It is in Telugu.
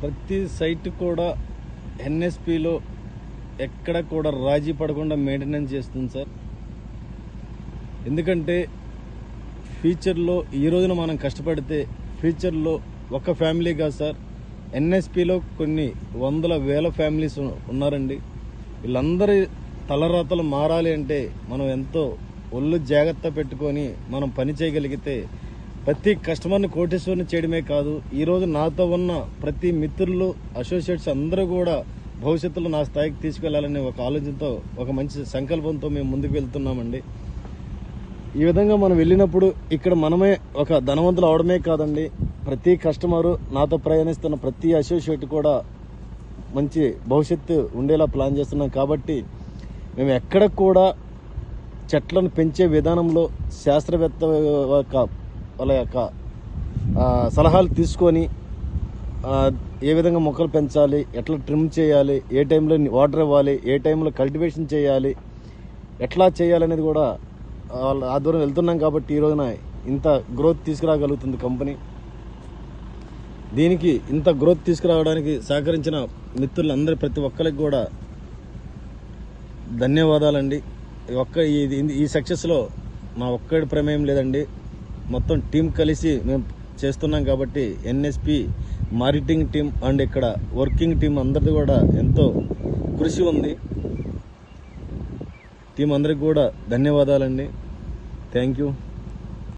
ప్రతి సైట్ కూడా ఎన్ఎస్పిలో ఎక్కడ కూడా రాజీ పడకుండా మెయింటెనెన్స్ చేస్తుంది సార్. ఎందుకంటే ఫ్యూచర్లో ఈ రోజున మనం కష్టపడితే ఫ్యూచర్లో ఒక ఫ్యామిలీ కాదు సార్, ఎన్ఎస్పిలో కొన్ని వందల వేల ఫ్యామిలీస్ ఉన్నారండి. వీళ్ళందరి తలరాతలు మారాలి అంటే మనం ఎంతో ఒళ్ళు జాగ్రత్త పెట్టుకొని మనం పని చేయగలిగితే ప్రతి కస్టమర్ని కోటేశ్వరిని చేయడమే కాదు, ఈరోజు నాతో ఉన్న ప్రతి మిత్రులు అసోసియేట్స్ అందరూ కూడా భవిష్యత్తులో నా స్థాయికి తీసుకెళ్లాలనే ఒక ఆలోచనతో ఒక మంచి సంకల్పంతో మేము ముందుకు వెళ్తున్నామండి. ఈ విధంగా మనం వెళ్ళినప్పుడు ఇక్కడ మనమే ఒక ధనవంతులు అవడమే కాదండి, ప్రతి కస్టమరు నాతో ప్రయాణిస్తున్న ప్రతి అసోసియేట్ కూడా మంచి భవిష్యత్తు ఉండేలా ప్లాన్ చేస్తున్నాం. కాబట్టి మేము ఎక్కడ కూడా చెట్లను పెంచే విధానంలో శాస్త్రవేత్త వాళ్ళ యొక్క సలహాలు తీసుకొని ఏ విధంగా మొక్కలు పెంచాలి, ఎట్లా ట్రిమ్ చేయాలి, ఏ టైంలో వాటర్ ఇవ్వాలి, ఏ టైంలో కల్టివేషన్ చేయాలి, ఎట్లా చేయాలనేది కూడా వాళ్ళ ఆధ్వర్యం వెళ్తున్నాం. కాబట్టి ఈ రోజున ఇంత గ్రోత్ తీసుకురాగలుగుతుంది కంపెనీ. దీనికి ఇంత గ్రోత్ తీసుకురావడానికి సహకరించిన మిత్రులందరూ ప్రతి ఒక్కరికి కూడా ధన్యవాదాలండి. ఈ సక్సెస్లో మా ఒక్కడి ప్రమేయం లేదండి, మొత్తం టీం కలిసి మేము చేస్తున్నాం. కాబట్టి ఎన్ఎస్పి మార్కెటింగ్ టీం అండ్ ఇక్కడ వర్కింగ్ టీం అందరిది కూడా ఎంతో కృషి ఉంది. టీం అందరికి కూడా ధన్యవాదాలండి. Thank you.